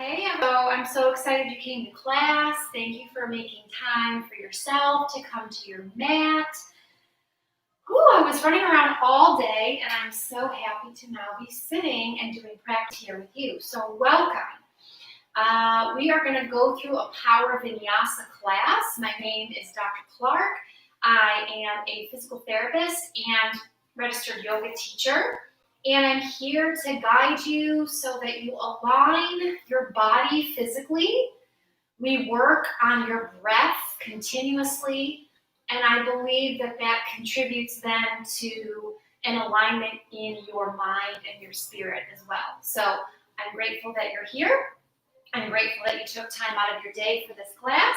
Hey, I'm so excited you came to class. Thank you for making time for yourself to come to your mat. I was running around all day and I'm so happy to now be sitting and doing practice here with you. So welcome. We are going to go through a Power Vinyasa class. My name is Dr. Clark. I am a physical therapist and registered yoga teacher. And I'm here to guide you so that you align your body physically. We work on your breath continuously, and I believe that contributes then to an alignment in your mind and your spirit as well. So I'm grateful that you're here. I'm grateful that you took time out of your day for this class.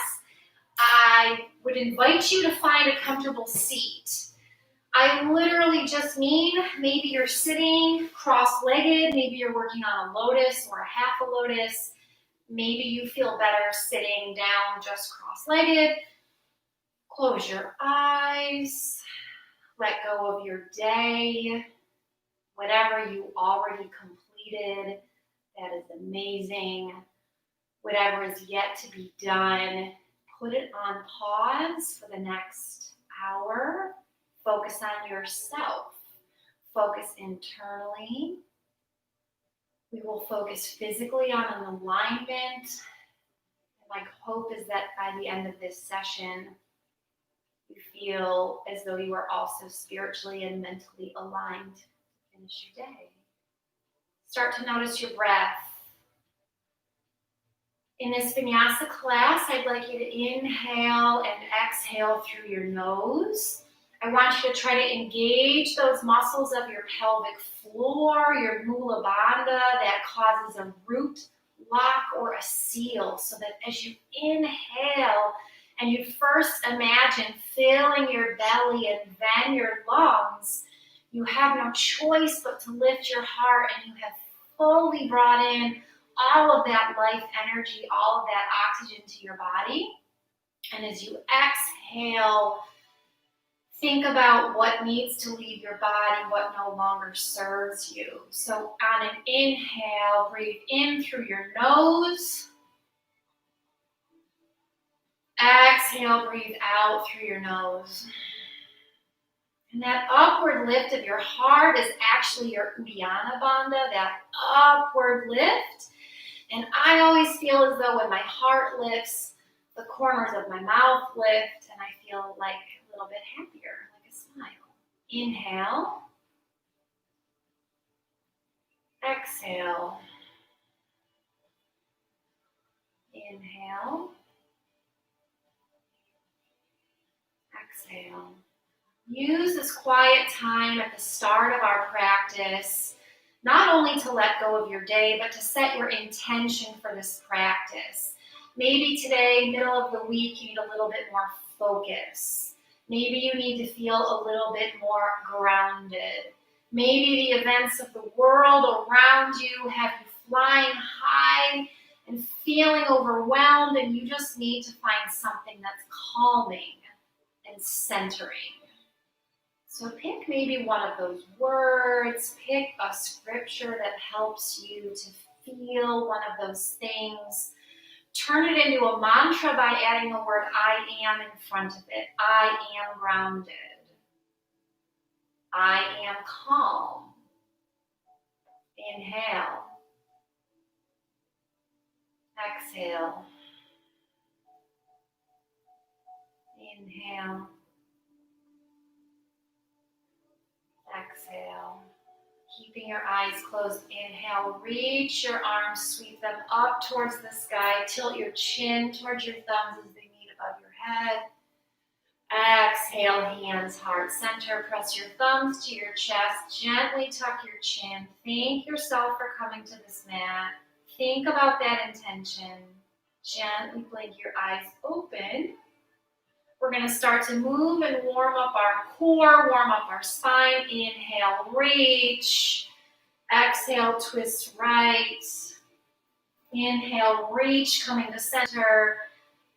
I would invite you to find a comfortable seat. I literally just mean maybe you're sitting cross-legged, maybe you're working on a lotus or a half a lotus, maybe you feel better sitting down just cross-legged. Close your eyes, let go of your day, whatever you already completed, that is amazing. Whatever is yet to be done, put it on pause for the next hour. Focus on yourself. Focus internally. We will focus physically on an alignment. And my hope is that by the end of this session, you feel as though you are also spiritually and mentally aligned to finish your day. Start to notice your breath. In this Vinyasa class, I'd like you to inhale and exhale through your nose. I want you to try to engage those muscles of your pelvic floor, your Mula Bandha, that causes a root lock or a seal, so that as you inhale and you first imagine filling your belly and then your lungs, you have no choice but to lift your heart, and you have fully brought in all of that life energy, all of that oxygen to your body. And as you exhale, think about what needs to leave your body, what no longer serves you. So on an inhale, breathe in through your nose. Exhale, breathe out through your nose. And that upward lift of your heart is actually your Uddiyana Bandha, that upward lift. And I always feel as though when my heart lifts, the corners of my mouth lift, and I feel like a little bit happier, like a smile. Inhale. Exhale. Inhale. Exhale. Use this quiet time at the start of our practice not only to let go of your day, but to set your intention for this practice. Maybe today, middle of the week, you need a little bit more focus. Maybe you need to feel a little bit more grounded. Maybe the events of the world around you have you flying high and feeling overwhelmed, and you just need to find something that's calming and centering. So pick maybe one of those words, pick a scripture that helps you to feel one of those things. Turn it into a mantra by adding the word I am in front of it. I am grounded. I am calm. Inhale. Exhale. Inhale. Exhale. Keeping your eyes closed, inhale, reach your arms, sweep them up towards the sky, tilt your chin towards your thumbs as they meet above your head. Exhale, hands, heart center, press your thumbs to your chest, gently tuck your chin. Thank yourself for coming to this mat. Think about that intention. Gently blink your eyes open. We're going to start to move and warm up our core, warm up our spine. Inhale, reach. Exhale, twist right. Inhale, reach, coming to center.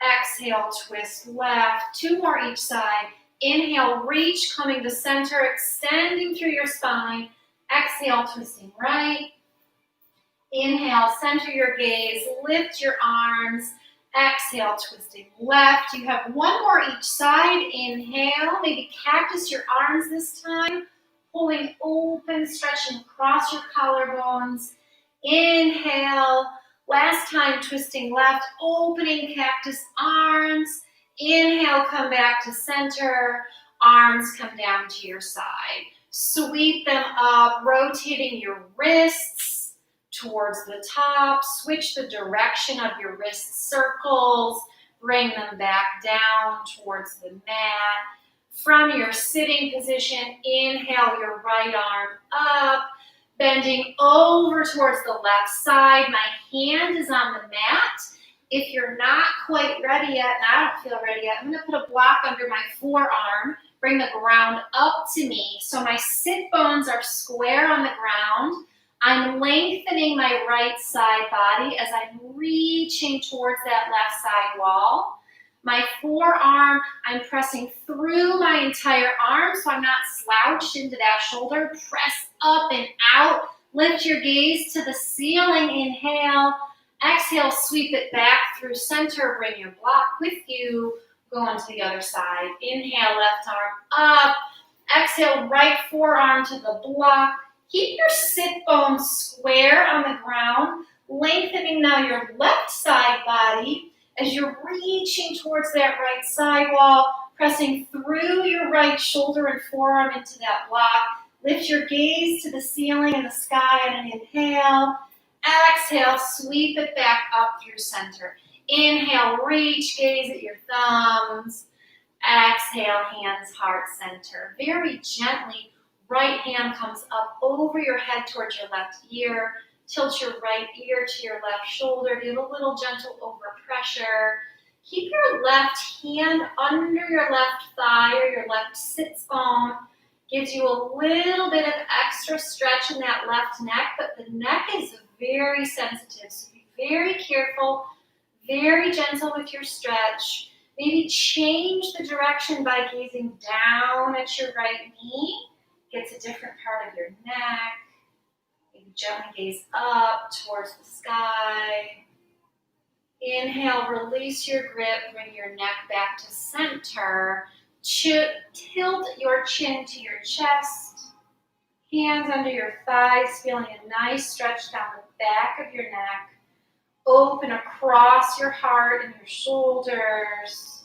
Exhale, twist left. Two more each side. Inhale, reach, coming to center, extending through your spine. Exhale, twisting right. Inhale, center your gaze, lift your arms. Exhale, twisting left. You have one more each side. Inhale, maybe cactus your arms this time. Pulling open, stretching across your collarbones. Inhale. Last time, twisting left, opening cactus arms. Inhale, come back to center. Arms come down to your side. Sweep them up, rotating your wrists towards the top. Switch the direction of your wrist circles. Bring them back down towards the mat. From your sitting position, inhale your right arm up, bending over towards the left side. My hand is on the mat. If you're not quite ready yet, and I don't feel ready yet, I'm going to put a block under my forearm. Bring the ground up to me. So my sit bones are square on the ground. I'm lengthening my right side body as I'm reaching towards that left side wall. My forearm, I'm pressing through my entire arm so I'm not slouched into that shoulder. Press up and out. Lift your gaze to the ceiling. Inhale. Exhale, sweep it back through center. Bring your block with you. Go on to the other side. Inhale, left arm up. Exhale, right forearm to the block. Keep your sit bones square on the ground. Lengthening now your left side body as you're reaching towards that right side wall, pressing through your right shoulder and forearm into that block. Lift your gaze to the ceiling and the sky on an inhale. Exhale, sweep it back up through center. Inhale, reach, gaze at your thumbs. Exhale, hands heart center. Very gently, right hand comes up over your head towards your left ear. Tilt your right ear to your left shoulder. Give a little gentle overpressure. Keep your left hand under your left thigh or your left sits bone. Gives you a little bit of extra stretch in that left neck, but the neck is very sensitive. So be very careful, very gentle with your stretch. Maybe change the direction by gazing down at your right knee. Gets a different part of your neck. Maybe gently gaze up towards the sky. Inhale, release your grip, bring your neck back to center. Tilt your chin to your chest. Hands under your thighs, feeling a nice stretch down the back of your neck. Open across your heart and your shoulders.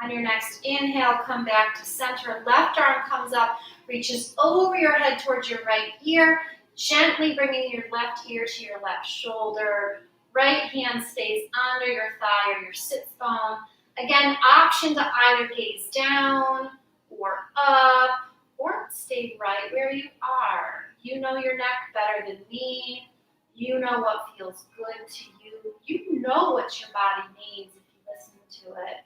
On your next inhale, come back to center. Left arm comes up, reaches over your head towards your right ear, gently bringing your left ear to your left shoulder. Right hand stays under your thigh or your sits bone. Again, option to either gaze down or up or stay right where you are. You know your neck better than me. You know what feels good to you. You know what your body needs if you listen to it.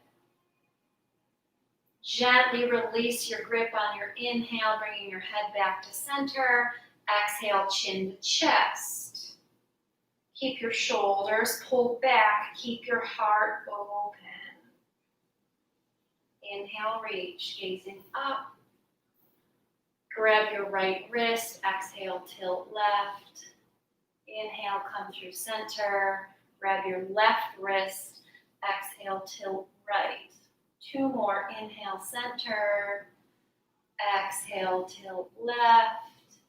Gently release your grip on your inhale, bringing your head back to center. Exhale, chin to chest. Keep your shoulders pulled back. Keep your heart open. Inhale, reach, gazing up. Grab your right wrist. Exhale, tilt left. Inhale, come through center. Grab your left wrist. Exhale, tilt right. Two more. Inhale, center. Exhale, tilt left.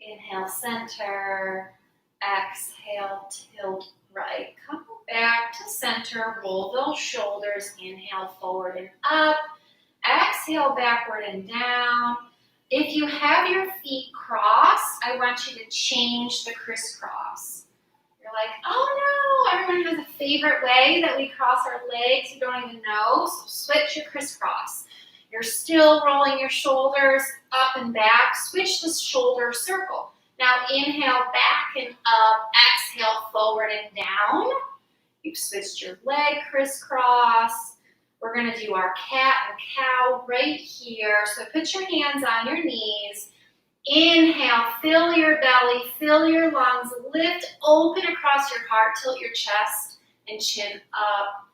Inhale, center. Exhale, tilt right. Come back to center. Roll those shoulders. Inhale, forward and up. Exhale, backward and down. If you have your feet crossed, I want you to change the crisscross. You're like, oh no, everyone has a favorite way that we cross our legs. You don't even know, so switch your crisscross. You're still rolling your shoulders up and back. Switch the shoulder circle. Now inhale, back and up. Exhale, forward and down. You've switched your leg crisscross. We're going to do our cat and cow right here. So put your hands on your knees. Inhale, fill your belly, fill your lungs, lift open across your heart, tilt your chest and chin up.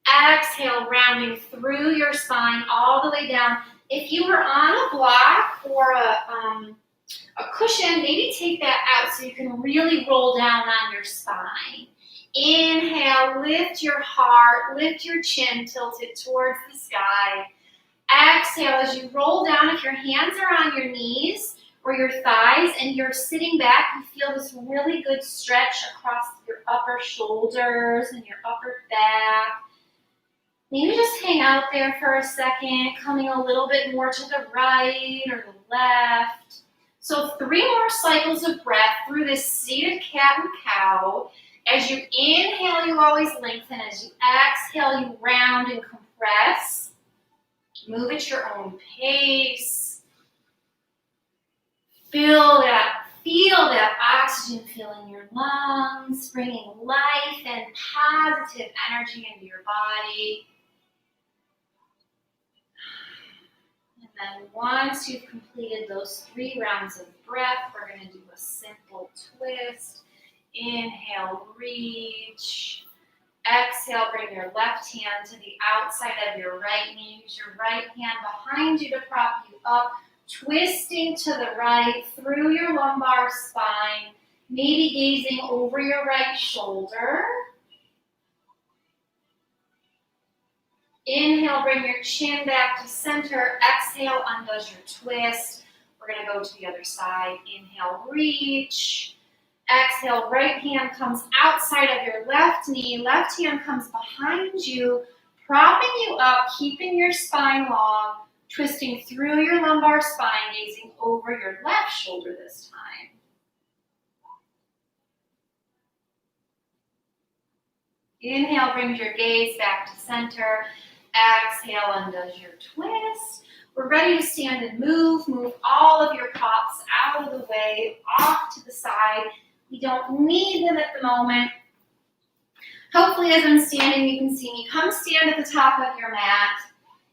Exhale, rounding through your spine all the way down. If you were on a block or a cushion, maybe take that out so you can really roll down on your spine. Inhale, lift your heart, lift your chin, tilt it towards the sky. Exhale as you roll down. If your hands are on your knees or your thighs and you're sitting back, you feel this really good stretch across your upper shoulders and your upper back. Maybe just hang out there for a second, coming a little bit more to the right or the left. So 3 more cycles of breath through this seated cat and cow. As you inhale, you always lengthen. As you exhale, you round and compress. Move at your own pace. Feel that oxygen filling your lungs, bringing life and positive energy into your body. And then once you've completed those 3 rounds of breath, we're going to do a simple twist. Inhale, reach. Exhale, bring your left hand to the outside of your right knee. Use your right hand behind you to prop you up. Twisting to the right through your lumbar spine. Maybe gazing over your right shoulder. Inhale, bring your chin back to center. Exhale, undoes your twist. We're going to go to the other side. Inhale, reach. Exhale, right hand comes outside of your left knee. Left hand comes behind you, propping you up, keeping your spine long, twisting through your lumbar spine, gazing over your left shoulder this time. Inhale, brings your gaze back to center. Exhale, undoes your twist. We're ready to stand and move. Move all of your props out of the way, off to the side. We don't need them at the moment. Hopefully as I'm standing, you can see me. Come stand at the top of your mat.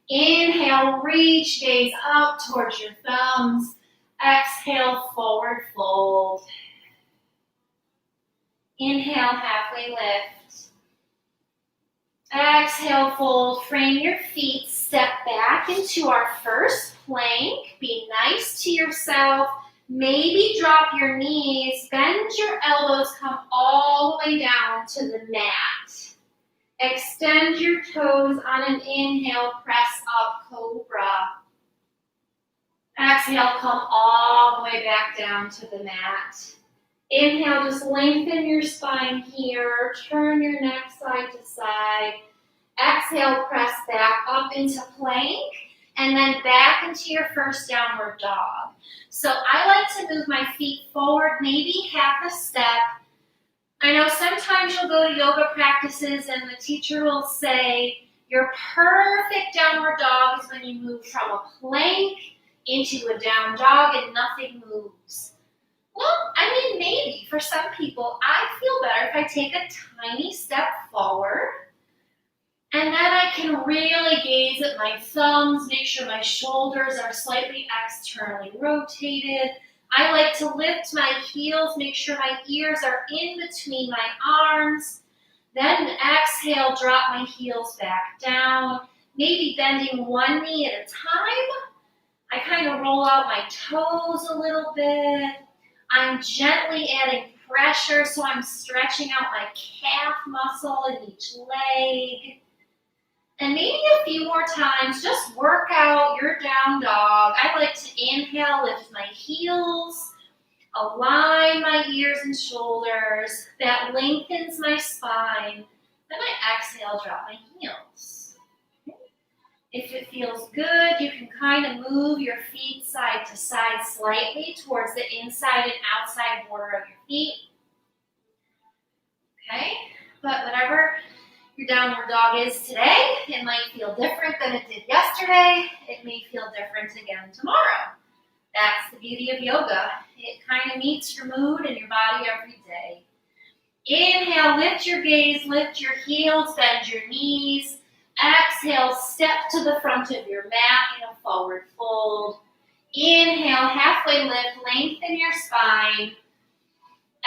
Inhale, reach, gaze up towards your thumbs. Exhale, forward fold. Inhale, halfway lift. Exhale, fold. Frame your feet. Step back into our first plank. Be nice to yourself. Maybe drop your knees, bend your elbows, come all the way down to the mat. Extend your toes on an inhale, press up, cobra. Exhale, come all the way back down to the mat. Inhale, just lengthen your spine here, turn your neck side to side. Exhale, press back up into plank. And then back into your first downward dog. So I like to move my feet forward, maybe half a step. I know sometimes you'll go to yoga practices and the teacher will say, your perfect downward dog is when you move from a plank into a down dog and nothing moves. Well, I mean, maybe for some people, I feel better if I take a tiny step forward. And then I can really gaze at my thumbs, make sure my shoulders are slightly externally rotated. I like to lift my heels, make sure my ears are in between my arms. Then exhale, drop my heels back down, maybe bending one knee at a time. I kind of roll out my toes a little bit. I'm gently adding pressure, so I'm stretching out my calf muscle in each leg. And maybe a few more times, just work out your down dog. I like to inhale, lift my heels, align my ears and shoulders. That lengthens my spine. Then I exhale, drop my heels. Okay. If it feels good, you can kind of move your feet side to side slightly towards the inside and outside border of your feet. Okay, but whatever your downward dog is today, it might feel different than it did yesterday. It may feel different again tomorrow. That's the beauty of yoga. It kind of meets your mood and your body every day. Inhale, lift your gaze, lift your heels, bend your knees. Exhale, step to the front of your mat in a forward fold. Inhale, halfway lift, lengthen your spine.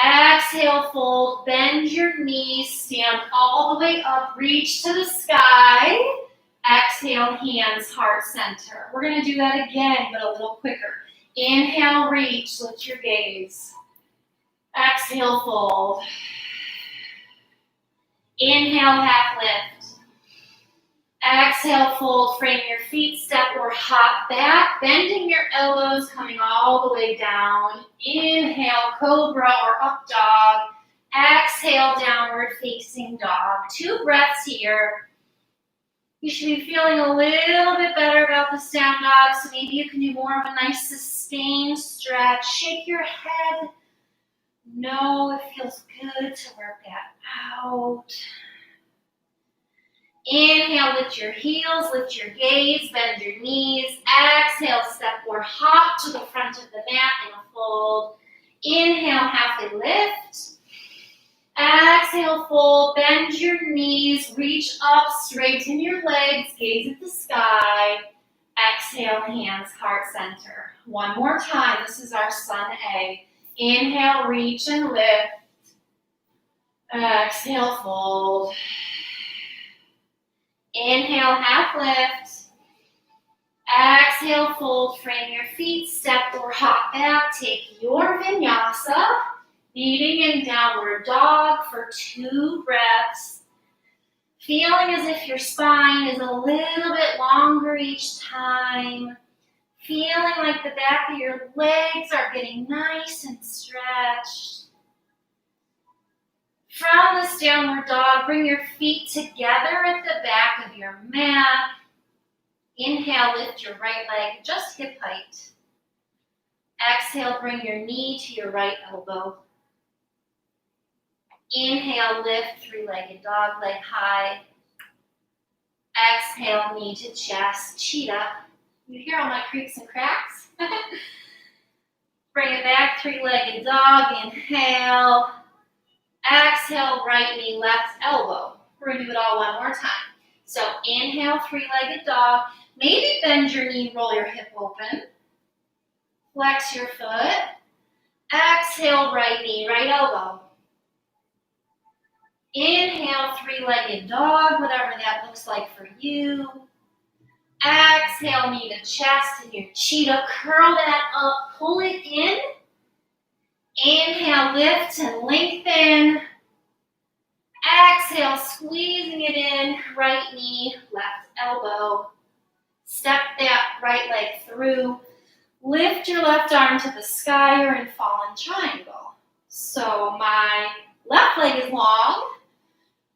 Exhale, fold, bend your knees, stand all the way up, reach to the sky. Exhale, hands, heart center. We're going to do that again, but a little quicker. Inhale, reach, lift your gaze. Exhale, fold. Inhale, half lift. Exhale, fold, frame your feet, step or hop back, bending your elbows, coming all the way down. Inhale, cobra or up dog. Exhale, downward facing dog. 2 breaths here. You should be feeling a little bit better about this down dog, so maybe you can do more of a nice sustained stretch. Shake your head. No, it feels good to work that out. Inhale, lift your heels, lift your gaze, bend your knees. Exhale, step or hop to the front of the mat in a fold. Inhale, halfway lift. Exhale, fold, bend your knees, reach up, straighten your legs, gaze at the sky. Exhale, hands, heart center. One more time, this is our sun A. Inhale, reach and lift. Exhale, fold. Inhale, half lift. Exhale, fold, frame your feet, step or hop back. Take your vinyasa, meeting in downward dog for 2 breaths. Feeling as if your spine is a little bit longer each time. Feeling like the back of your legs are getting nice and stretched. From this downward dog, bring your feet together at the back of your mat. Inhale, lift your right leg just hip height. Exhale, bring your knee to your right elbow. Inhale, lift, 3-legged dog, leg high. Exhale, knee to chest, cheetah. You hear all my creaks and cracks? Bring it back, 3-legged dog, inhale. Exhale, right knee, left elbow. We're gonna do it all one more time. So inhale, 3-legged dog. Maybe bend your knee, roll your hip open. Flex your foot. Exhale, right knee, right elbow. Inhale, 3-legged dog, whatever that looks like for you. Exhale, knee to chest and your cheetah. Curl that up, pull it in. Inhale, lift and lengthen. Exhale, squeezing it in, right knee, left elbow. Step that right leg through. Lift your left arm to the sky or in fallen triangle. So my left leg is long.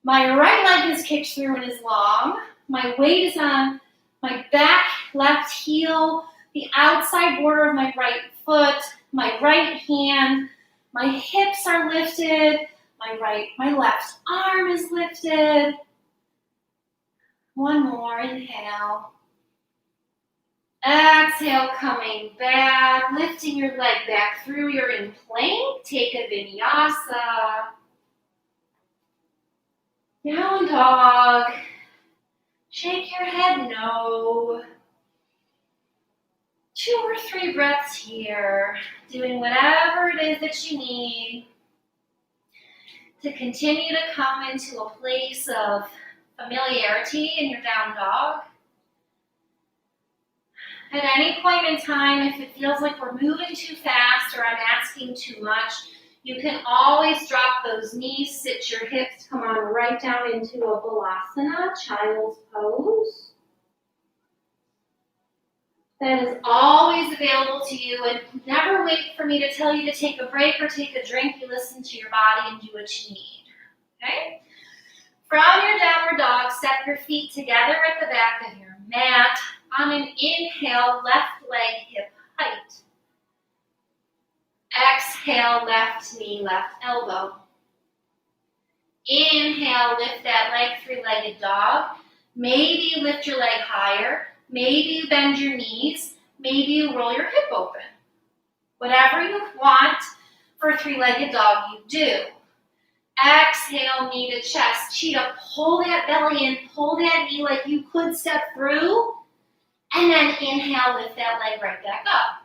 My right leg is kicked through and is long. My weight is on my back, left heel, the outside border of my right foot, my right hand. My hips are lifted. My left arm is lifted. One more, inhale. Exhale, coming back, lifting your leg back through. You're in plank. Take a vinyasa. Down dog. Shake your head no. 2 or 3 breaths here. Doing whatever it is that you need to continue to come into a place of familiarity in your down dog. At any point in time, if it feels like we're moving too fast or I'm asking too much, you can always drop those knees, sit your hips, come on right down into a balasana, child's pose. That is always available to you, and never wait for me to tell you to take a break or take a drink. You listen to your body and do what you need, okay? From your downward dog, step your feet together at the back of your mat. On an inhale, left leg hip height. Exhale, left knee, left elbow. Inhale, lift that leg, 3-legged dog. Maybe you lift your leg higher. Maybe you bend your knees. Maybe you roll your hip open. Whatever you want for a 3-legged dog, you do. Exhale, knee to chest. Cheetah, pull that belly in. Pull that knee like you could step through. And then inhale, lift that leg right back up.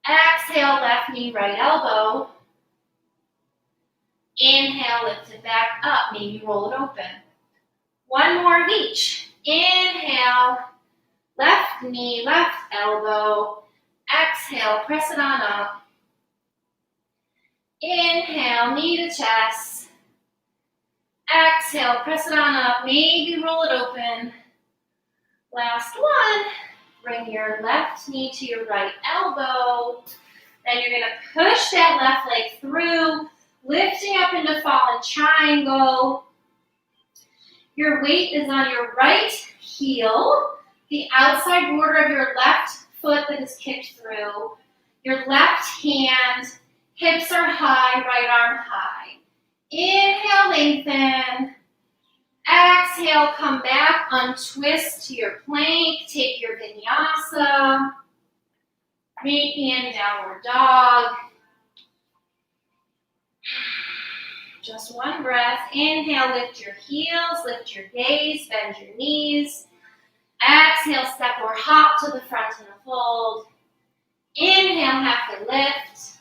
Exhale, left knee, right elbow. Inhale, lift it back up. Maybe roll it open. One more of each. Inhale, left knee, left elbow. Exhale, press it on up. Inhale, knee to chest. Exhale, press it on up. Maybe roll it open. Last one. Bring your left knee to your right elbow. Then you're going to push that left leg through, lifting up into fallen triangle. Your weight is on your right heel, the outside border of your left foot that is kicked through. Your left hand, hips are high, right arm high. Inhale, lengthen. Exhale, come back, untwist to your plank, take your vinyasa. Meet me in downward dog. Just one breath. Inhale, lift your heels, lift your gaze, bend your knees. Exhale, step or hop to the front in a fold. Inhale, halfway lift.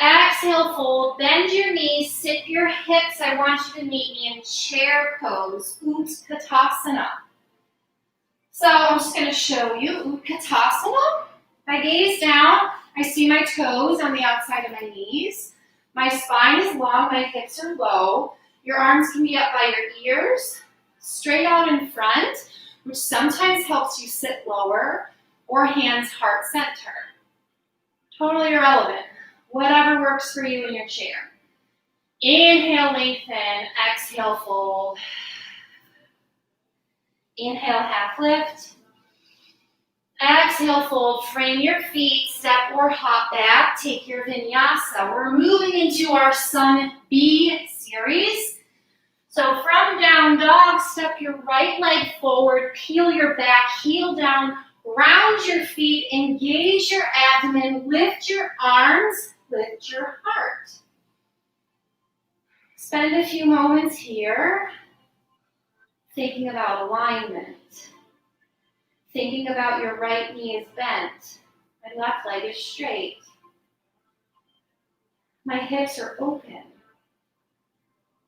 Exhale, fold, bend your knees, sit your hips. I want you to meet me in chair pose, Utkatasana. So I'm just going to show you Utkatasana. If I gaze down, I see my toes on the outside of my knees. My spine is long, my hips are low. Your arms can be up by your ears, straight out in front, which sometimes helps you sit lower, or hands heart center. Totally irrelevant. Whatever works for you in your chair. Inhale, lengthen. Exhale, fold. Inhale, half lift. Exhale, fold. Frame your feet. Step or hop back. Take your vinyasa. We're moving into our Sun B series. So from down dog, step your right leg forward. Peel your back, heel down. Round your feet. Engage your abdomen. Lift your arms. Lift your heart. Spend a few moments here thinking about alignment. Thinking about your right knee is bent. My left leg is straight. My hips are open.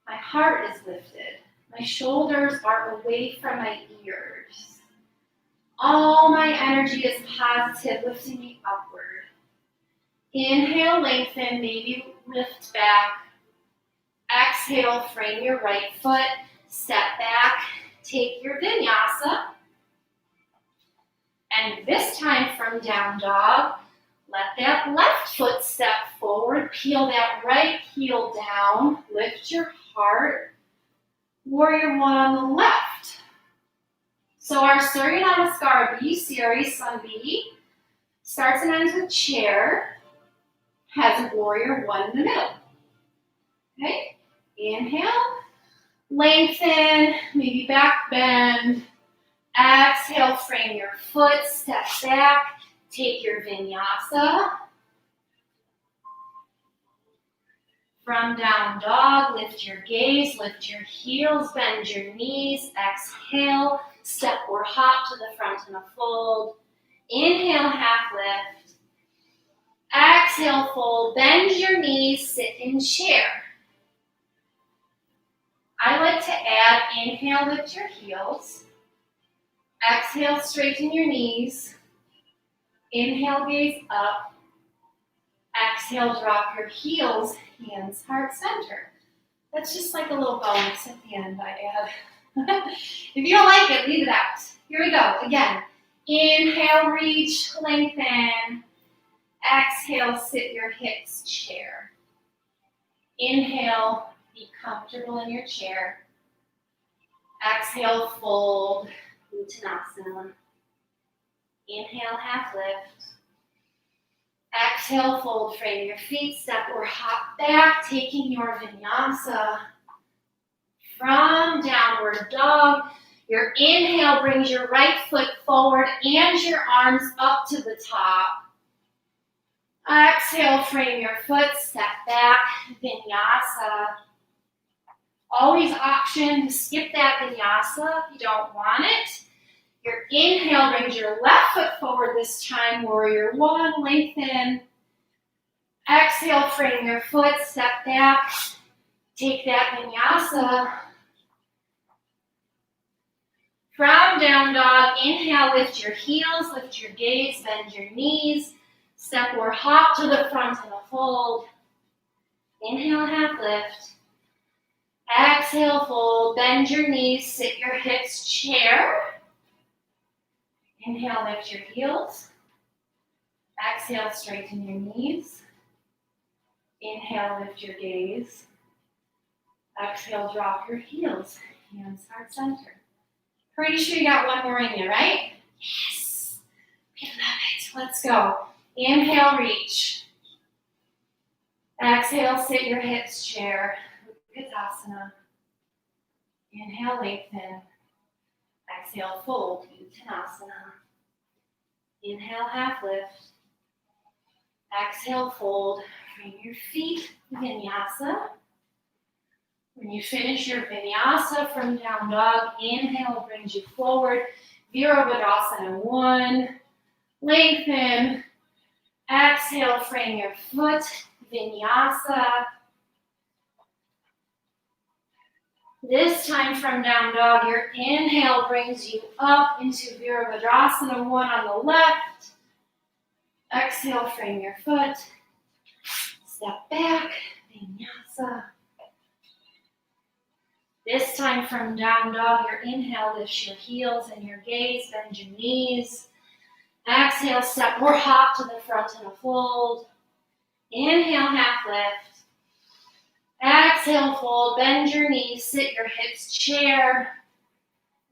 My heart is lifted. My shoulders are away from my ears. All my energy is positive, lifting me upward. Inhale, lengthen, maybe lift back. Exhale, frame your right foot, step back, take your vinyasa. And this time from down dog, let that left foot step forward, peel that right heel down, lift your heart. Warrior one on the left. So our Surya Namaskar B series, Sun B, starts and ends with chair. Has a warrior one in the middle. Okay, inhale, lengthen, maybe back bend. Exhale, frame your foot, step back, take your vinyasa. From down dog, lift your gaze, lift your heels, bend your knees. Exhale, step or hop to the front in a fold. Inhale, half lift. Exhale, fold, bend your knees, sit in chair. I like to add, inhale, lift your heels. Exhale, straighten your knees. Inhale, gaze up. Exhale, drop your heels, hands heart center. That's just like a little bonus at the end I add. If you don't like it, leave it out. Here we go, again. Inhale, reach, lengthen. Exhale, sit your hips, chair. Inhale, be comfortable in your chair. Exhale, fold, Uttanasana. Inhale, half lift. Exhale, fold, frame your feet, step or hop back, taking your vinyasa. From downward dog, your inhale brings your right foot forward and your arms up to the top. Exhale, frame your foot, step back, vinyasa. Always option to skip that vinyasa if you don't want it. Your inhale brings your left foot forward this time, warrior one, lengthen. Exhale, frame your foot, step back, take that vinyasa. From down dog, inhale, lift your heels, lift your gaze, bend your knees. Step or hop to the front in a fold. Inhale, half lift. Exhale, fold, bend your knees, sit your hips, chair. Inhale, lift your heels. Exhale, straighten your knees. Inhale, lift your gaze. Exhale, drop your heels. Hands heart center. Pretty sure you got one more in you, right? Yes. I love it. Let's go. Inhale, reach. Exhale, sit your hips, chair. Vinyasa. Inhale, lengthen. Exhale, fold. Uttanasana. Inhale, half lift. Exhale, fold. Bring your feet, Vinyasa. When you finish your Vinyasa from down dog, inhale brings you forward. Virabhadrasana 1. Lengthen. Exhale, frame your foot. Vinyasa. This time from down dog, your inhale brings you up into Virabhadrasana 1 on the left. Exhale, frame your foot. Step back, Vinyasa. This time from down dog, your inhale lifts your heels and your gaze, bend your knees. Exhale, step or hop to the front in a fold. Inhale, half lift. Exhale, fold, bend your knees, sit your hips, chair.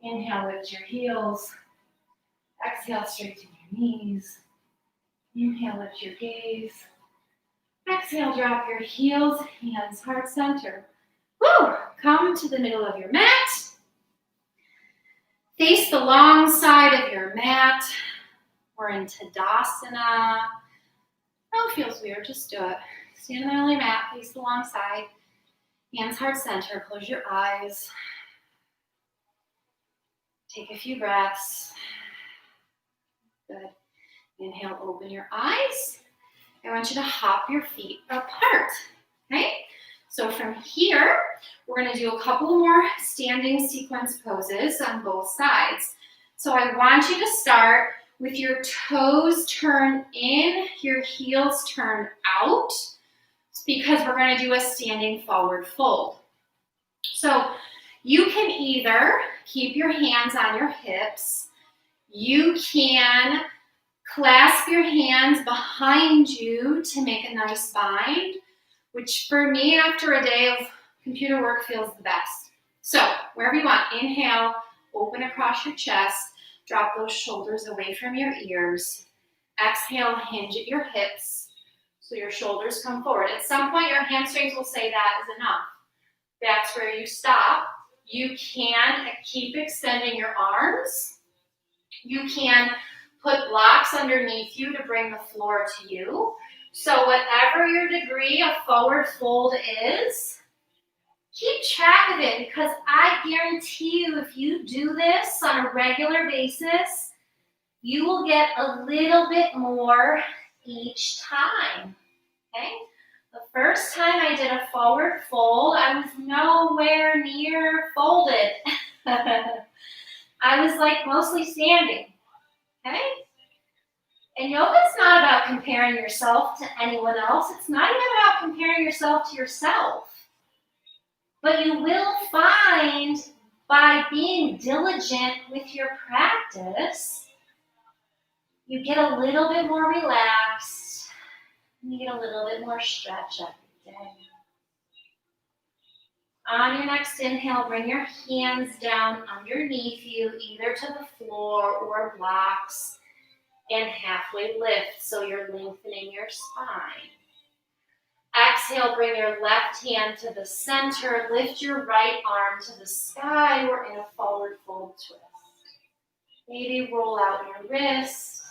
Inhale, lift your heels. Exhale, straighten your knees. Inhale, lift your gaze. Exhale, drop your heels, hands heart center. Woo! Come to the middle of your mat. Face the long side of your mat. We're in Tadasana. Oh, it feels weird, just do it. Stand on the middle of your mat, face the long side. Hands heart center, close your eyes. Take a few breaths. Good. Inhale, open your eyes. I want you to hop your feet apart, okay? So from here, we're gonna do a couple more standing sequence poses on both sides. So I want you to start with your toes turned in, your heels turned out, because we're gonna do a standing forward fold. So you can either keep your hands on your hips, you can clasp your hands behind you to make a nice bind, which for me, after a day of computer work, feels the best. So wherever you want, inhale, open across your chest, drop those shoulders away from your ears. Exhale, hinge at your hips, so your shoulders come forward. At some point, your hamstrings will say that is enough. That's where you stop. You can keep extending your arms. You can put blocks underneath you to bring the floor to you. So whatever your degree of forward fold is, keep track of it, because I guarantee you if you do this on a regular basis, you will get a little bit more each time, okay? The first time I did a forward fold, I was nowhere near folded. I was like mostly standing, okay? And yoga's not about comparing yourself to anyone else. It's not even about comparing yourself to yourself. But you will find by being diligent with your practice, you get a little bit more relaxed, and you get a little bit more stretch every day. On your next inhale, bring your hands down underneath you, either to the floor or blocks. And halfway lift, so you're lengthening your spine. Exhale, bring your left hand to the center. Lift your right arm to the sky. We're in a forward fold twist. Maybe roll out your wrist.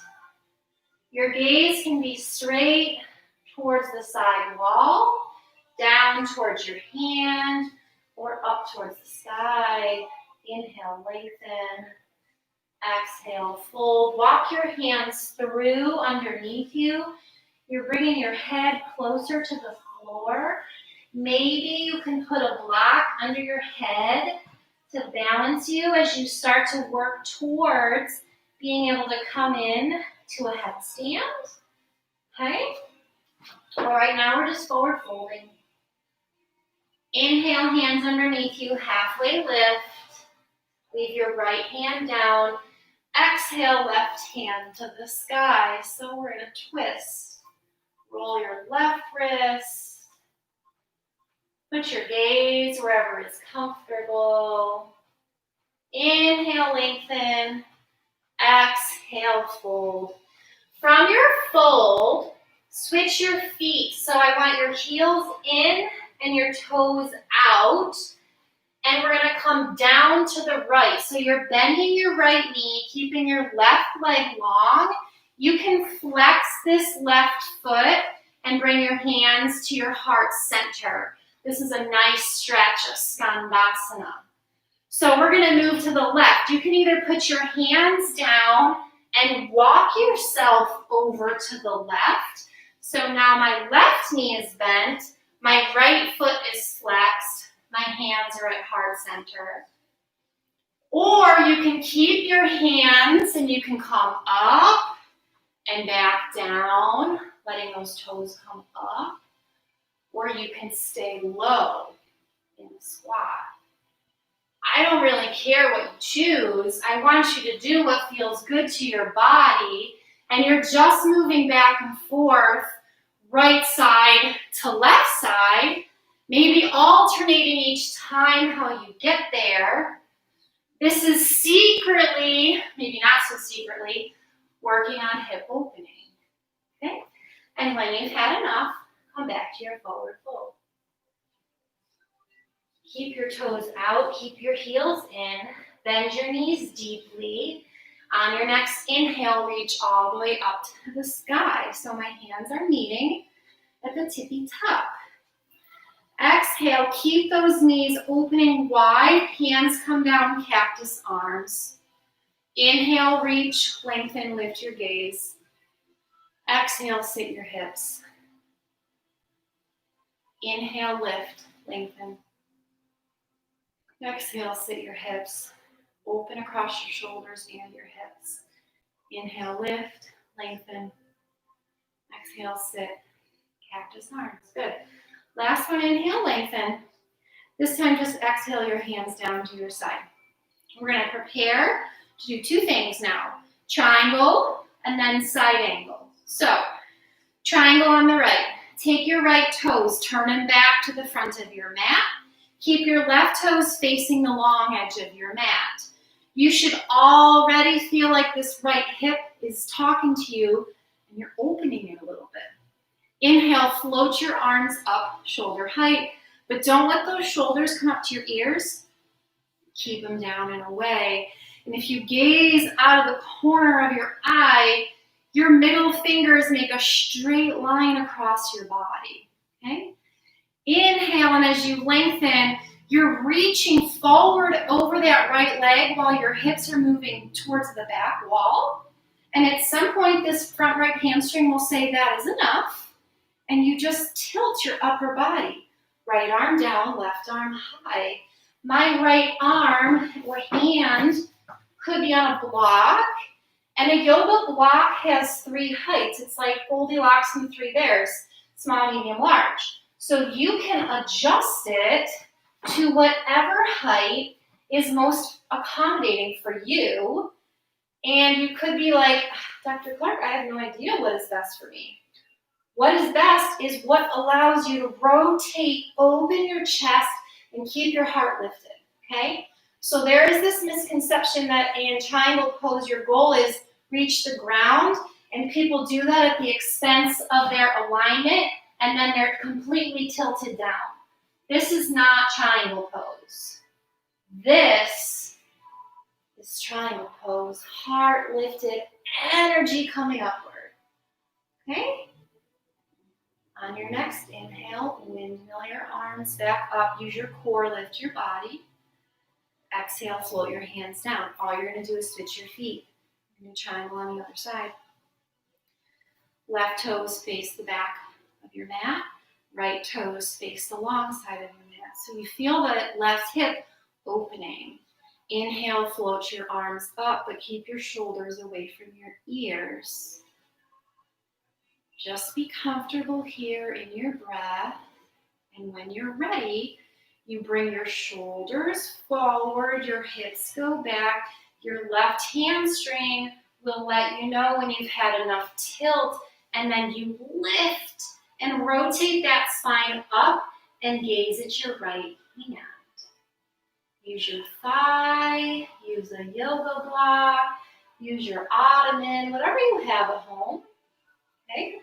Your gaze can be straight towards the side wall, down towards your hand, or up towards the sky. Inhale, lengthen. Exhale, fold. Walk your hands through underneath you. You're bringing your head closer to the floor. Maybe you can put a block under your head to balance you as you start to work towards being able to come in to a headstand. Okay? All right, now we're just forward folding. Inhale, hands underneath you, halfway lift. Leave your right hand down. Exhale, left hand to the sky. So we're in a twist. Roll your left wrist. Put your gaze wherever is comfortable. Inhale, lengthen. Exhale, fold. From your fold, switch your feet. So I want your heels in and your toes out. And we're going to come down to the right. So you're bending your right knee, keeping your left leg long. You can flex this left foot and bring your hands to your heart center. This is a nice stretch of Skandasana. So we're going to move to the left. You can either put your hands down and walk yourself over to the left. So now my left knee is bent, my right foot is flexed, my hands are at heart center. Or you can keep your hands and you can come up and back down, letting those toes come up. Or you can stay low in the squat. I don't really care what you choose. I want you to do what feels good to your body, and you're just moving back and forth, right side to left side, maybe alternating each time how you get there. This is secretly, maybe not so secretly, working on hip opening. Okay? And when you've had enough, come back to your forward fold. Keep your toes out, keep your heels in, bend your knees deeply. On your next inhale, reach all the way up to the sky. So my hands are meeting at the tippy top. Exhale, keep those knees opening wide, hands come down, cactus arms. Inhale, reach, lengthen, lift your gaze. Exhale, sit your hips. Inhale, lift, lengthen. Exhale, sit your hips. Open across your shoulders and your hips. Inhale, lift, lengthen. Exhale, sit. Cactus arms. Good. Last one, inhale, lengthen. This time, just exhale your hands down to your side. We're going to prepare to do two things now. Triangle and then side angle. So, triangle on the right. Take your right toes, turn them back to the front of your mat. Keep your left toes facing the long edge of your mat. You should already feel like this right hip is talking to you and you're opening it a little bit. Inhale, float your arms up shoulder height, but don't let those shoulders come up to your ears. Keep them down and away. And if you gaze out of the corner of your eye, your middle fingers make a straight line across your body. Okay? Inhale, and as you lengthen, you're reaching forward over that right leg while your hips are moving towards the back wall. And at some point, this front right hamstring will say that is enough. And you just tilt your upper body. Right arm down, left arm high. My right arm or hand could be on a block. And a yoga block has three heights. It's like Goldilocks and the Three Bears, small, medium, large. So you can adjust it to whatever height is most accommodating for you. And you could be like, Dr. Clark, I have no idea what is best for me. What is best is what allows you to rotate, open your chest, and keep your heart lifted, okay? So there is this misconception that in triangle pose, your goal is reach the ground, and people do that at the expense of their alignment, and then they're completely tilted down. This is not triangle pose. This is triangle pose, heart lifted, energy coming upward, okay? On your next inhale, windmill your arms back up. Use your core, lift your body. Exhale, float your hands down. All you're going to do is switch your feet. You're going to triangle on the other side. Left toes face the back of your mat. Right toes face the long side of your mat. So you feel the left hip opening. Inhale, float your arms up, but keep your shoulders away from your ears. Just be comfortable here in your breath. And when you're ready, you bring your shoulders forward, your hips go back, your left hamstring will let you know when you've had enough tilt, and then you lift and rotate that spine up and gaze at your right hand. Use your thigh, use a yoga block, use your ottoman, whatever you have at home, okay?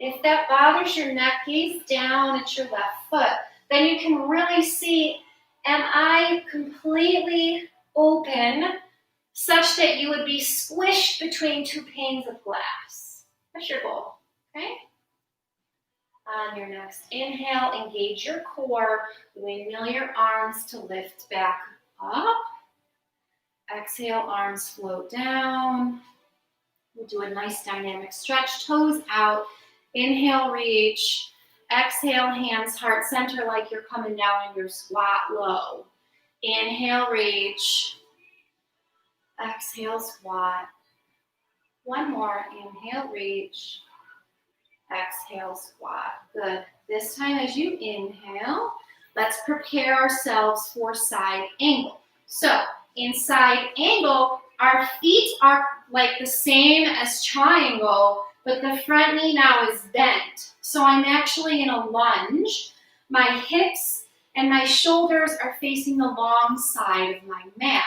If that bothers your neck, gaze down at your left foot. Then you can really see, am I completely open such that you would be squished between two panes of glass? That's your goal, okay? On your next inhale, engage your core, windmill your arms to lift back up. Exhale, arms float down. We'll do a nice dynamic stretch, toes out. Inhale, reach. Exhale, hands heart center like you're coming down in your squat low. Inhale, reach. Exhale, squat. One more. Inhale, reach. Exhale, squat. Good. This time as you inhale, let's prepare ourselves for side angle. So in side angle, our feet are like the same as triangle, but the front knee now is bent. So I'm actually in a lunge. My hips and my shoulders are facing the long side of my mat.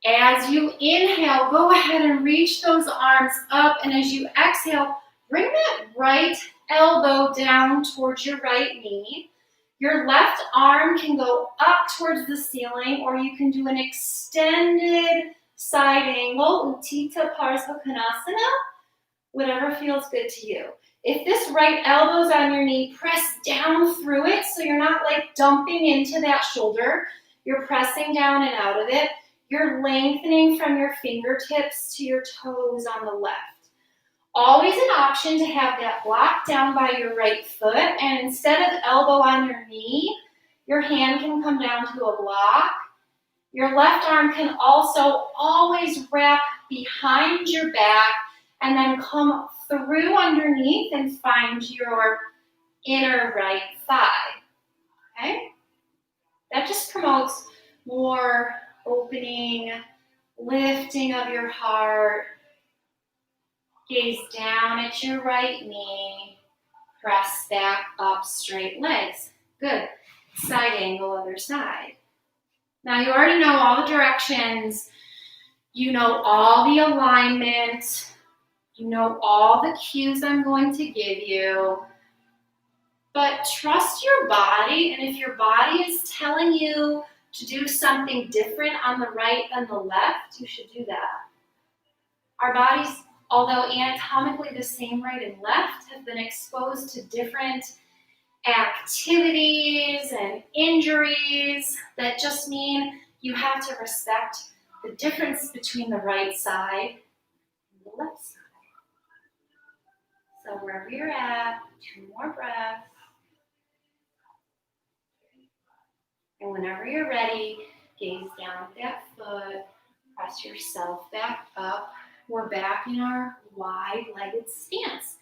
As you inhale, go ahead and reach those arms up, and as you exhale, bring that right elbow down towards your right knee. Your left arm can go up towards the ceiling, or you can do an extended side angle, Utthita Parsvakonasana, whatever feels good to you. If this right elbow's on your knee, press down through it so you're not like dumping into that shoulder. You're pressing down and out of it. You're lengthening from your fingertips to your toes on the left. Always an option to have that block down by your right foot, and instead of elbow on your knee, your hand can come down to a block. Your left arm can also always wrap behind your back and then come through underneath and find your inner right thigh, okay? That just promotes more opening, lifting of your heart. Gaze down at your right knee. Press back up, straight legs. Good. Side angle, other side. Now you already know all the directions. You know all the alignment. You know all the cues I'm going to give you. But trust your body, and if your body is telling you to do something different on the right than the left, you should do that. Our bodies, although anatomically the same right and left, have been exposed to different activities and injuries that just mean you have to respect the difference between the right side and the left side. So wherever you're at, 2 more breaths. And whenever you're ready, gaze down at that foot, press yourself back up. We're back in our wide-legged stance.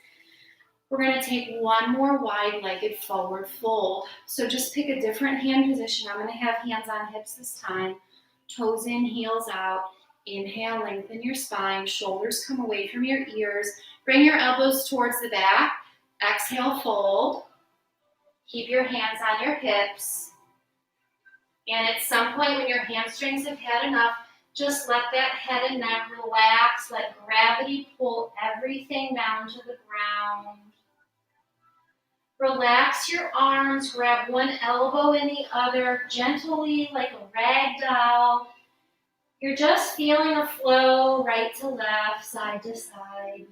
We're going to take one more wide-legged forward fold. So just pick a different hand position. I'm going to have hands on hips this time. Toes in, heels out. Inhale, lengthen your spine. Shoulders come away from your ears. Bring your elbows towards the back. Exhale, fold. Keep your hands on your hips. And at some point when your hamstrings have had enough, just let that head and neck relax. Let gravity pull everything down to the ground. Relax your arms. Grab one elbow in the other, gently like a rag doll. You're just feeling a flow right to left, side to side.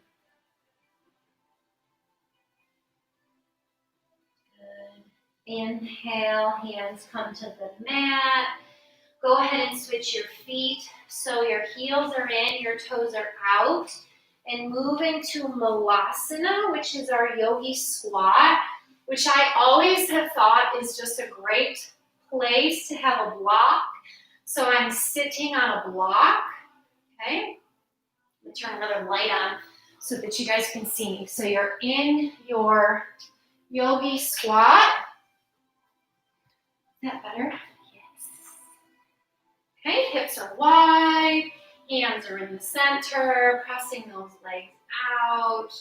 Good. Inhale, hands come to the mat. Go ahead and switch your feet so your heels are in, your toes are out, and move into Malasana, which is our yogi squat, which I always have thought is just a great place to have a block So I'm sitting on a block, okay? Let me turn another light on so that you guys can see me. So you're in your yogi squat. Is that better? Yes. Okay, hips are wide, hands are in the center, pressing those legs out.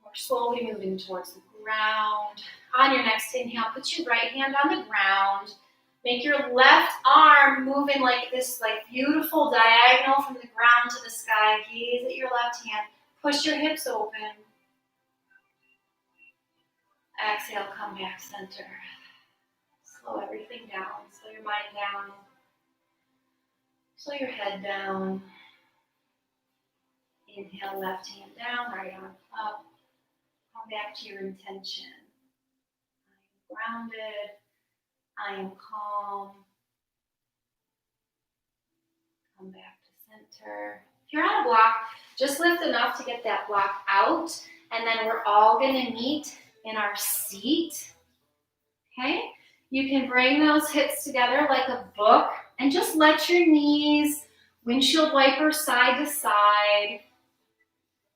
We're slowly moving towards the ground. On your next inhale, put your right hand on the ground. Make your left arm moving like this, like beautiful diagonal from the ground to the sky. Gaze at your left hand. Push your hips open. Exhale, come back center. Slow everything down. Slow your mind down. Slow your head down. Inhale, left hand down, right arm up. Come back to your intention. I am grounded. I am calm. Come back to center. If you're on a block, just lift enough to get that block out, and then we're all going to meet in our seat. Okay? You can bring those hips together like a book and just let your knees windshield wiper side to side,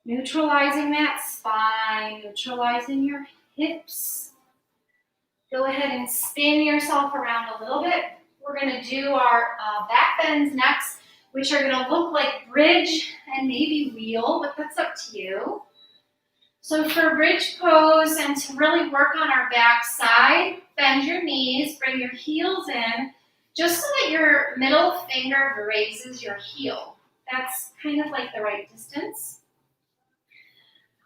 neutralizing that spine, neutralizing your hips. Go ahead and spin yourself around a little bit. We're going to do our back bends next, which are going to look like bridge and maybe wheel, but that's up to you. So for bridge pose and to really work on our back side, bend your knees, bring your heels in, just so that your middle finger grazes your heel. That's kind of like the right distance.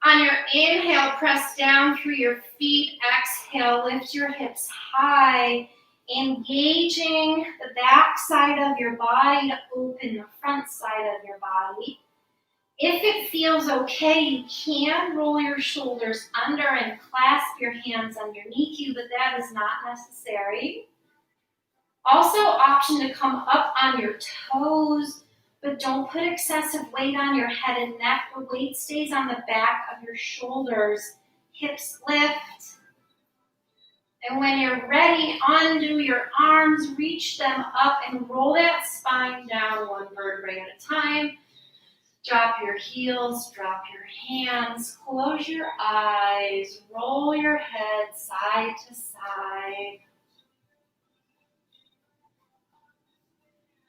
On your inhale, press down through your feet. Exhale, lift your hips high, engaging the back side of your body to open the front side of your body. If it feels okay, you can roll your shoulders under and clasp your hands underneath you, but that is not necessary. Also, option to come up on your toes, but don't put excessive weight on your head and neck. The weight stays on the back of your shoulders. Hips lift. And when you're ready, undo your arms, reach them up, and roll that spine down one vertebrae at a time. Drop your heels, drop your hands, close your eyes, roll your head side to side.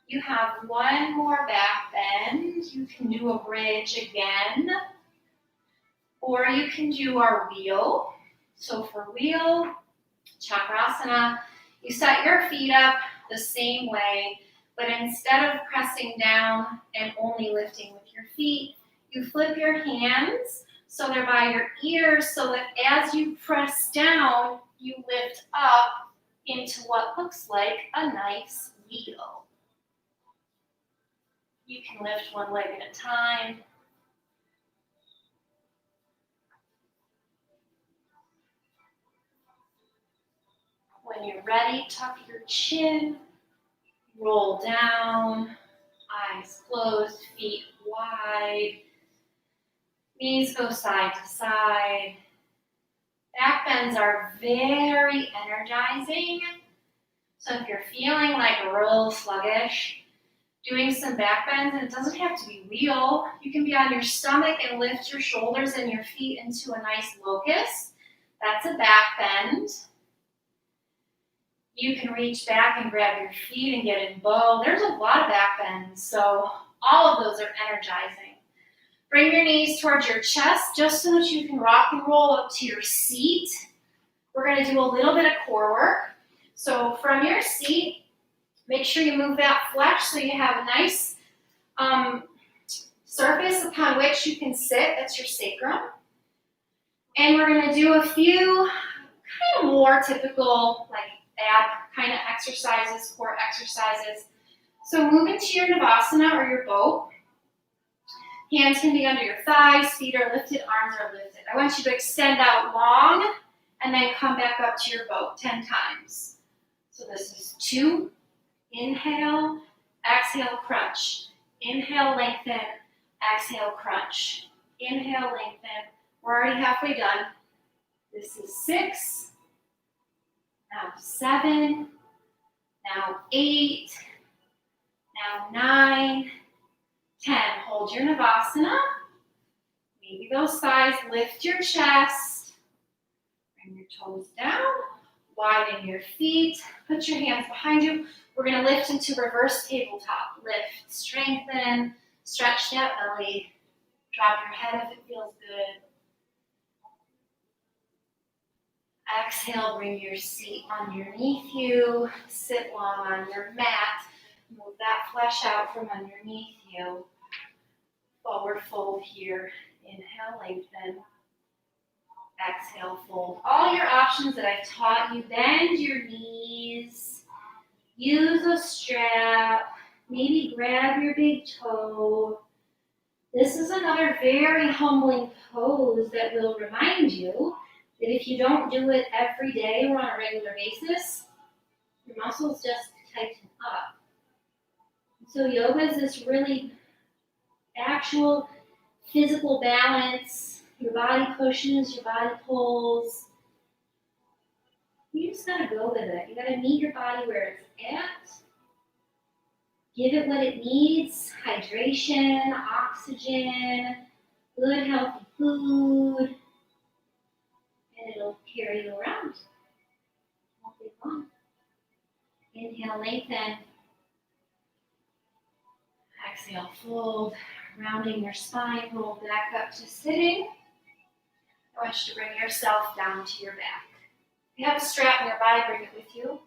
You have one more back bend. You can do a bridge again, or you can do our wheel. So for wheel, chakrasana, you set your feet up the same way, but instead of pressing down and only lifting with your feet, you flip your hands so they're by your ears, so that as you press down, you lift up into what looks like a nice wheel. You can lift one leg at a time. When you're ready, tuck your chin, roll down, eyes closed, feet wide. Knees go side to side. Back bends are very energizing. So if you're feeling like real sluggish, doing some back bends, and it doesn't have to be wheel. You can be on your stomach and lift your shoulders and your feet into a nice locust. That's a back bend. You can reach back and grab your feet and get in bow. There's a lot of back bends, so all of those are energizing. Bring your knees towards your chest just so that you can rock and roll up to your seat. We're going to do a little bit of core work. So from your seat, make sure you move that flex so you have a nice surface upon which you can sit. That's your sacrum. And we're going to do a few kind of more typical like ab kind of exercises, core exercises. So move into your Navasana or your boat. Hands can be under your thighs, feet are lifted, arms are lifted. I want you to extend out long and then come back up to your boat 10 times. So this is 2. Inhale, exhale, crunch. Inhale, lengthen, exhale, crunch. Inhale, lengthen. We're already halfway done. This is 6. Now 7. Now 8, now 9, 10. Hold your Navasana. Maybe those thighs, lift your chest. Bring your toes down. Widen your feet. Put your hands behind you. We're going to lift into reverse tabletop. Lift, strengthen, stretch that belly. Drop your head if it feels good. Exhale, bring your seat underneath you. Sit long on your mat. Move that flesh out from underneath you. Forward fold here. Inhale, lengthen. Exhale, fold. All your options that I've taught you. Bend your knees. Use a strap. Maybe grab your big toe. This is another very humbling pose that will remind you that if you don't do it every day or on a regular basis, your muscles just tighten up. So yoga is this really actual physical balance. Your body pushes, your body pulls. You just gotta go with it. You gotta meet your body where it's at. Give it what it needs. Hydration, oxygen, good healthy food. And it'll carry you around all day long. Inhale, lengthen. Exhale, fold. Rounding your spine, roll back up to sitting. I want you to bring yourself down to your back. If you have a strap nearby, bring it with you.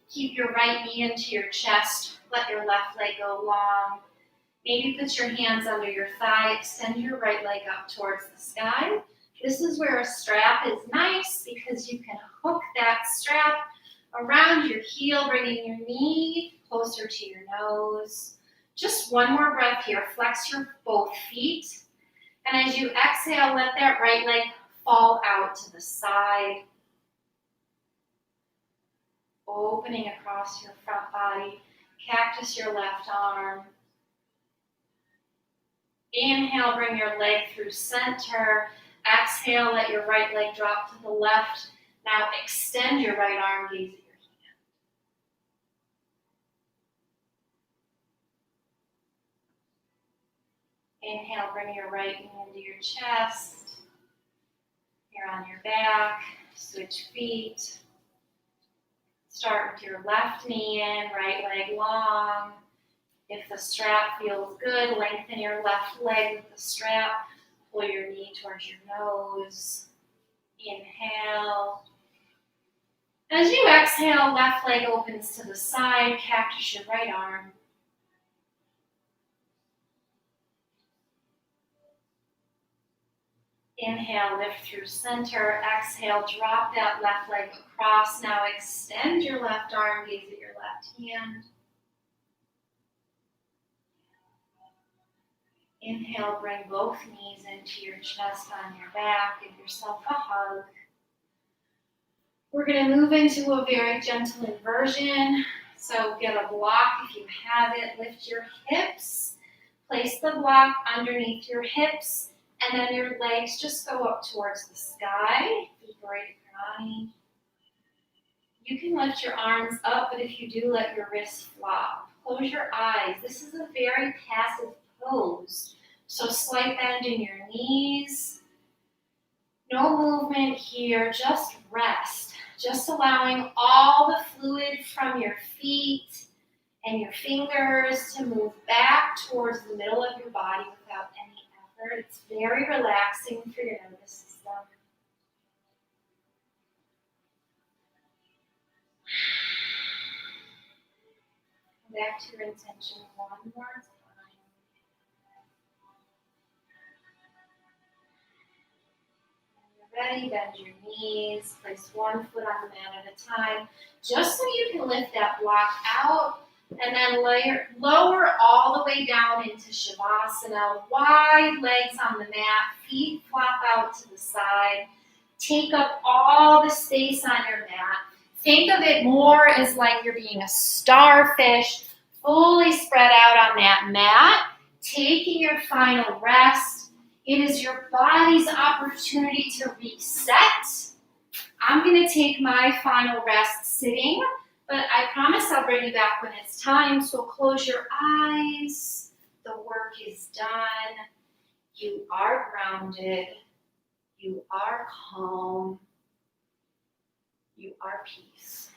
Keep your right knee into your chest. Let your left leg go long. Maybe put your hands under your thigh. Extend your right leg up towards the sky. This is where a strap is nice because you can hook that strap around your heel, bringing your knee closer to your nose. Just one more breath here. Flex your both feet. And as you exhale, let that right leg fall out to the side. Opening across your front body. Cactus your left arm. Inhale, bring your leg through center. Exhale, let your right leg drop to the left. Now extend your right arm, gaze at your hand. Inhale, bring your right knee into your chest. You're on your back. Switch feet. Start with your left knee in, right leg long. If the strap feels good, lengthen your left leg with the strap. Pull your knee towards your nose. Inhale. As you exhale, left leg opens to the side. Cactus your right arm. Inhale, lift through center. Exhale, drop that left leg across. Now extend your left arm, gaze at your left hand. Inhale, bring both knees into your chest on your back. Give yourself a hug. We're going to move into a very gentle inversion. So get a block if you have it. Lift your hips. Place the block underneath your hips. And then your legs just go up towards the sky. Viparita. You can lift your arms up, but if you do, let your wrists flop. Close your eyes. This is a very passive pose. So slight bend in your knees. No movement here, just rest. Just allowing all the fluid from your feet and your fingers to move back towards the middle of your body without any effort. It's very relaxing for your nervous system. Back to your intention one more time. Ready, bend your knees, place one foot on the mat at a time, just so you can lift that block out, and then lower all the way down into Shavasana, wide legs on the mat, feet flop out to the side, take up all the space on your mat. Think of it more as like you're being a starfish, fully spread out on that mat, taking your final rest. It is your body's opportunity to reset. I'm going to take my final rest sitting. But I promise I'll bring you back when it's time. So close your eyes. The work is done. You are grounded. You are calm. You are peace.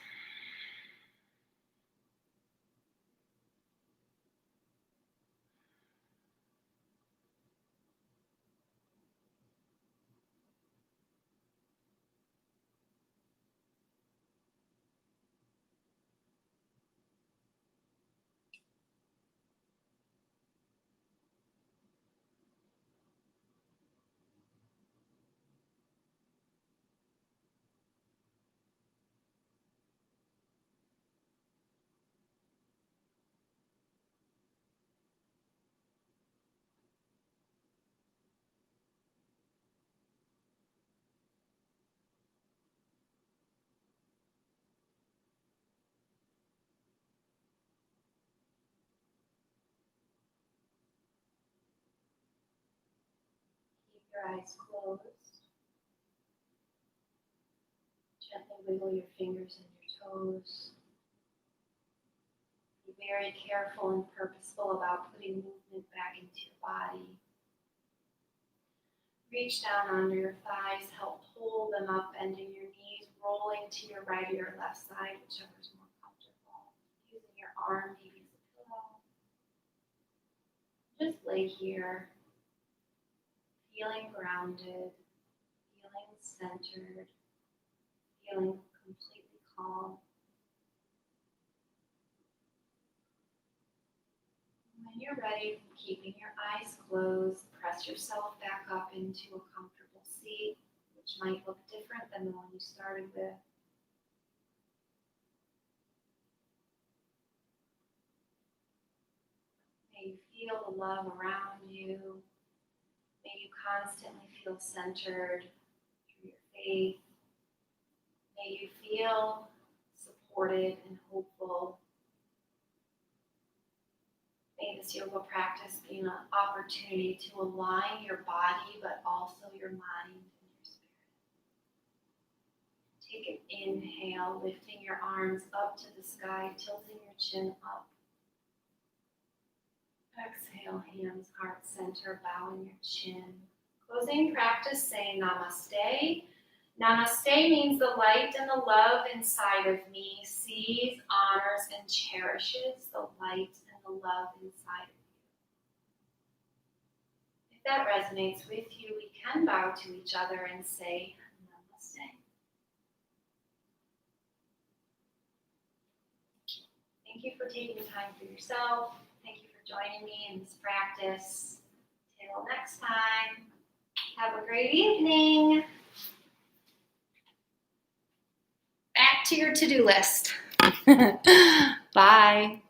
Keep your eyes closed. Gently wiggle your fingers and your toes. Be very careful and purposeful about putting movement back into your body. Reach down under your thighs, help pull them up, bending your knees, rolling to your right or your left side, whichever is more comfortable. Using your arm maybe as a pillow. Just lay here, feeling grounded, feeling centered, feeling completely calm. When you're ready, keeping your eyes closed, press yourself back up into a comfortable seat, which might look different than the one you started with. May you feel the love around you. May you constantly feel centered through your faith. May you feel supported and hopeful. May this yoga practice be an opportunity to align your body, but also your mind and your spirit. Take an inhale, lifting your arms up to the sky, tilting your chin up. Exhale, hands, heart center, bowing your chin. Closing practice, saying namaste. Namaste means the light and the love inside of me sees, honors, and cherishes the light and the love inside of you. If that resonates with you, we can bow to each other and say namaste. Thank you for taking time for yourself. Thank you for joining me in this practice. Till next time, have a great evening. Back to your to-do list. Bye.